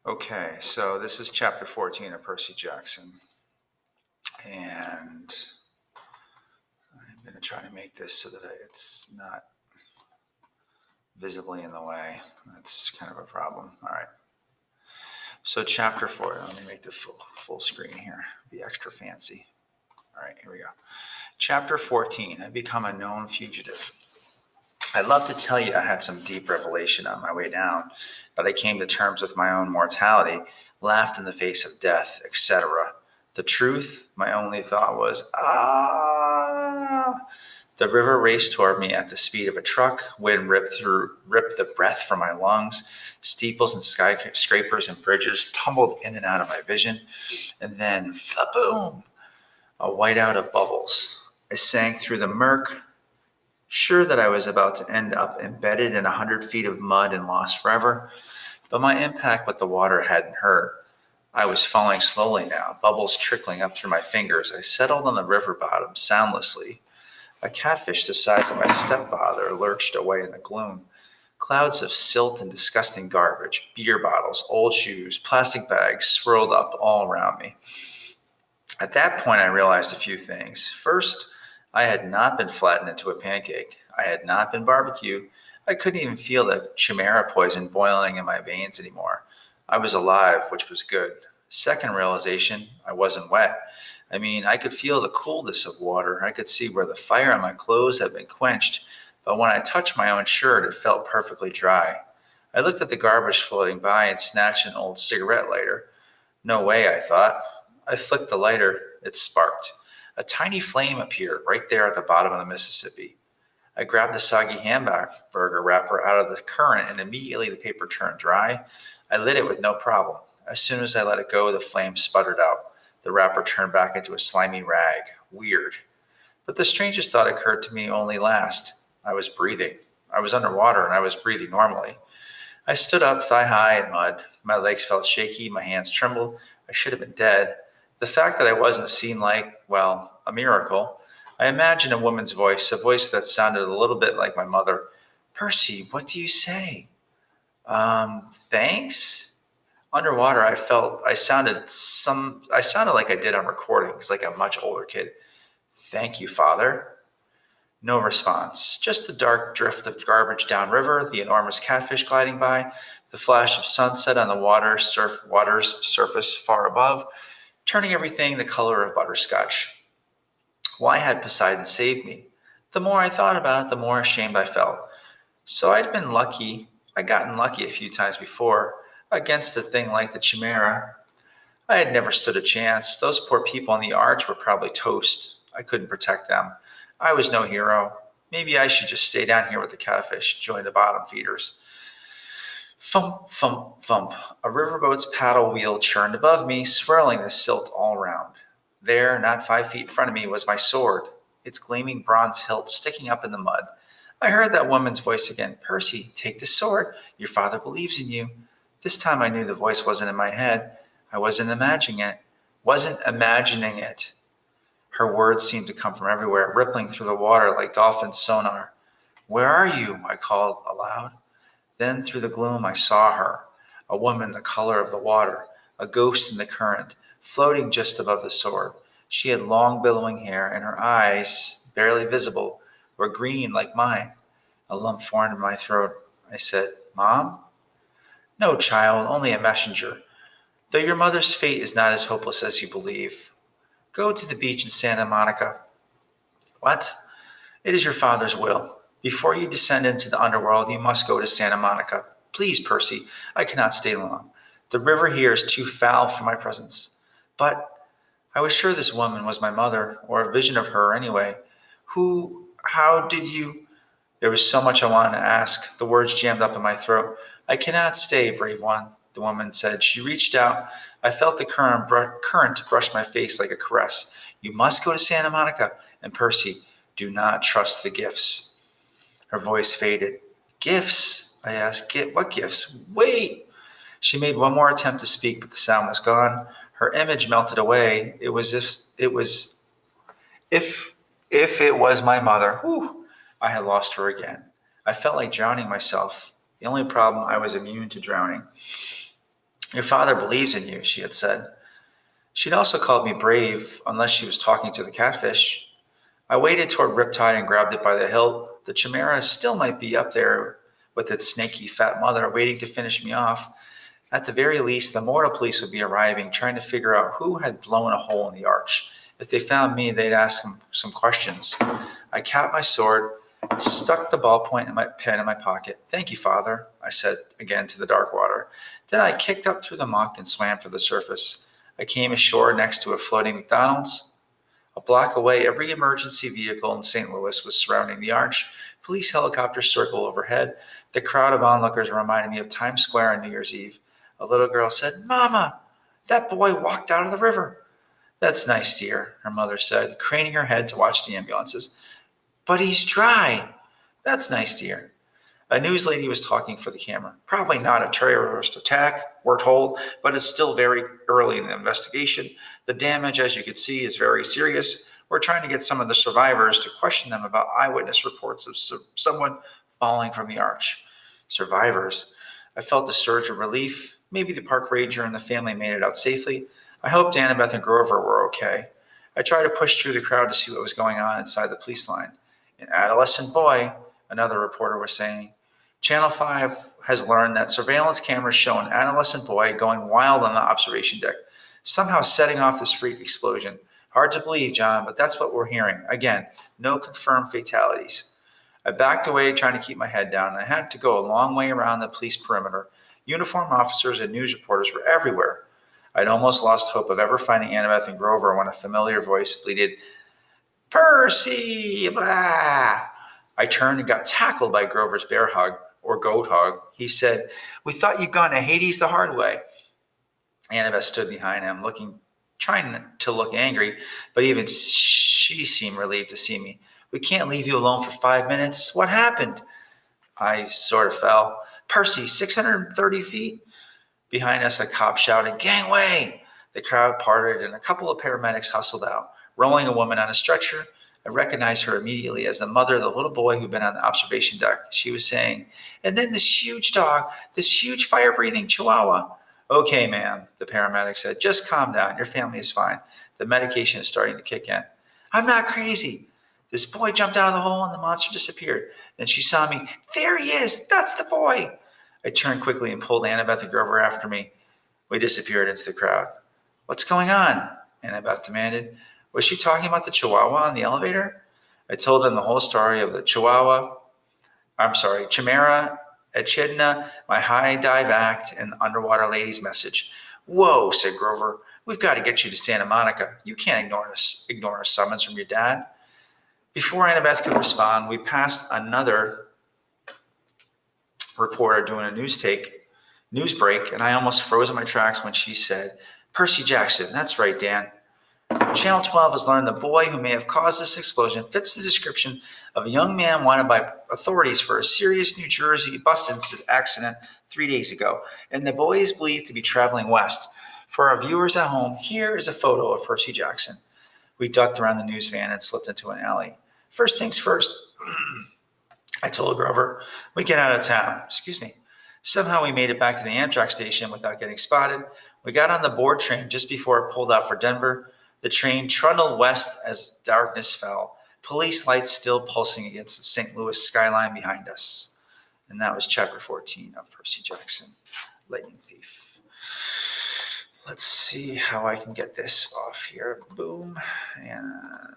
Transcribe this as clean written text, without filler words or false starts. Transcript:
Okay, so this is chapter 14 of Percy Jackson, and I'm going to try to make this so that it's not visibly in the way. That's kind of a problem. All right. So chapter 4. Let me make the full screen here. Be extra fancy. All right, here we go. Chapter 14. I become a known fugitive. I'd love to tell you I had some deep revelation on my way down, but I came to terms with my own mortality, laughed in the face of death, etc. The truth, my only thought was, ah. The river raced toward me at the speed of a truck. Wind ripped the breath from my lungs. Steeples and skyscrapers and bridges tumbled in and out of my vision. And then, boom, a whiteout of bubbles. I sank through the murk, sure that I was about to end up embedded in 100 feet of mud and lost forever. But my impact with the water hadn't hurt. I was falling slowly now, bubbles trickling up through my fingers. I settled on the river bottom soundlessly. A catfish the size of my stepfather lurched away in the gloom. Clouds of silt and disgusting garbage, beer bottles, old shoes, plastic bags swirled up all around me. At that point, I realized a few things. First, I had not been flattened into a pancake. I had not been barbecued. I couldn't even feel the chimera poison boiling in my veins anymore. I was alive, which was good. Second realization, I wasn't wet. I mean, I could feel the coolness of water. I could see where the fire on my clothes had been quenched, but when I touched my own shirt, it felt perfectly dry. I looked at the garbage floating by and snatched an old cigarette lighter. No way, I thought. I flicked the lighter. It sparked. A tiny flame appeared right there at the bottom of the Mississippi. I grabbed the soggy hamburger wrapper out of the current, and immediately the paper turned dry. I lit it with no problem. As soon as I let it go, the flame sputtered out. The wrapper turned back into a slimy rag. Weird. But the strangest thought occurred to me only last. I was breathing. I was underwater, and I was breathing normally. I stood up, thigh high in mud. My legs felt shaky. My hands trembled. I should have been dead. The fact that I wasn't seemed like, well, a miracle. I imagined a woman's voice, a voice that sounded a little bit like my mother. Percy, what do you say? Thanks? Underwater, I sounded like I did on recordings, like a much older kid. Thank you, Father. No response. Just the dark drift of garbage downriver, the enormous catfish gliding by, the flash of sunset on the water's surface far above, turning everything the color of butterscotch. Why had Poseidon saved me? The more I thought about it, the more ashamed I felt. So I'd been lucky. I'd gotten lucky a few times before, against a thing like the Chimera. I had never stood a chance. Those poor people on the arch were probably toast. I couldn't protect them. I was no hero. Maybe I should just stay down here with the catfish, join the bottom feeders. Thump, thump, thump. A riverboat's paddle wheel churned above me, swirling the silt all round. There, not 5 feet in front of me, was my sword, its gleaming bronze hilt sticking up in the mud. I heard that woman's voice again. Percy, take the sword. Your father believes in you. This time I knew the voice wasn't in my head. I wasn't imagining it. Her words seemed to come from everywhere, rippling through the water like dolphin sonar. Where are you? I called aloud. Then through the gloom I saw her, a woman the color of the water, a ghost in the current, floating just above the sword. She had long billowing hair, and her eyes, barely visible, were green like mine. A lump formed in my throat. I said, Mom? No, child, only a messenger. Though your mother's fate is not as hopeless as you believe. Go to the beach in Santa Monica. What? It is your father's will. Before you descend into the underworld, you must go to Santa Monica. Please, Percy, I cannot stay long. The river here is too foul for my presence. But I was sure this woman was my mother, or a vision of her anyway. How did you? There was so much I wanted to ask. The words jammed up in my throat. I cannot stay, brave one, the woman said. She reached out. I felt the current brush my face like a caress. You must go to Santa Monica. And Percy, do not trust the gifts. Her voice faded. Gifts? I asked. What gifts? Wait! She made one more attempt to speak, but the sound was gone. Her image melted away. It was if it was my mother. Whew, I had lost her again. I felt like drowning myself. The only problem, I was immune to drowning. Your father believes in you, she had said. She'd also called me brave, unless she was talking to the catfish. I waded toward Riptide and grabbed it by the hilt. The chimera still might be up there with its snaky fat mother, waiting to finish me off. At the very least, the mortal police would be arriving, trying to figure out who had blown a hole in the arch. If they found me, they'd ask them some questions. I capped my sword, stuck the ballpoint and my pen in my pocket. Thank you, Father, I said again to the dark water. Then I kicked up through the muck and swam for the surface. I came ashore next to a floating McDonald's. A block away, every emergency vehicle in St. Louis was surrounding the arch. Police helicopters circled overhead. The crowd of onlookers reminded me of Times Square on New Year's Eve. A little girl said, Mama, that boy walked out of the river. That's nice, dear, her mother said, craning her head to watch the ambulances. But he's dry. That's nice, dear. A news lady was talking for the camera. Probably not a terrorist attack, we're told, but it's still very early in the investigation. The damage, as you can see, is very serious. We're trying to get some of the survivors to question them about eyewitness reports of someone falling from the arch. Survivors. I felt a surge of relief. Maybe the park ranger and the family made it out safely. I hoped Annabeth and Grover were okay. I tried to push through the crowd to see what was going on inside the police line. An adolescent boy, another reporter was saying. Channel 5 has learned that surveillance cameras show an adolescent boy going wild on the observation deck, somehow setting off this freak explosion. Hard to believe, John, but that's what we're hearing. Again, no confirmed fatalities. I backed away, trying to keep my head down, and I had to go a long way around the police perimeter. Uniformed officers and news reporters were everywhere. I'd almost lost hope of ever finding Annabeth and Grover when a familiar voice bleated, Percy! Blah! I turned and got tackled by Grover's bear hug, or goat hug. He said, We thought you'd gone to Hades the hard way. Annabeth stood behind him, trying to look angry, but even she seemed relieved to see me. We can't leave you alone for 5 minutes. What happened? I sort of fell. Percy, 630 feet? Behind us, a cop shouted, Gangway! The crowd parted, and a couple of paramedics hustled out, rolling a woman on a stretcher. I recognized her immediately as the mother of the little boy who'd been on the observation deck. She was saying, and then this huge dog, this huge fire-breathing chihuahua. Okay, ma'am, the paramedic said, just calm down. Your family is fine. The medication is starting to kick in. I'm not crazy. This boy jumped out of the hole and the monster disappeared. Then she saw me. There he is. That's the boy. I turned quickly and pulled Annabeth and Grover after me. We disappeared into the crowd. What's going on? Annabeth demanded. Was she talking about the chihuahua on the elevator? I told them the whole story of the Chimera, Echidna, my high dive act, and the underwater lady's message. Whoa, said Grover. We've got to get you to Santa Monica. You can't ignore a summons from your dad. Before Annabeth could respond, we passed another reporter doing a news break, and I almost froze in my tracks when she said, Percy Jackson, that's right, Dan. Channel 12 has learned the boy who may have caused this explosion fits the description of a young man wanted by authorities for a serious New Jersey bus accident 3 days ago, and the boy is believed to be traveling west. For our viewers at home, here is a photo of Percy Jackson. We ducked around the news van and slipped into an alley. First things first, I told Grover, we get out of town. Excuse me. Somehow we made it back to the Amtrak station without getting spotted. We got on the board train just before it pulled out for Denver. The train trundled west as darkness fell, police lights still pulsing against the St. Louis skyline behind us. And that was chapter 14 of Percy Jackson, Lightning Thief. Let's see how I can get this off here. Boom. And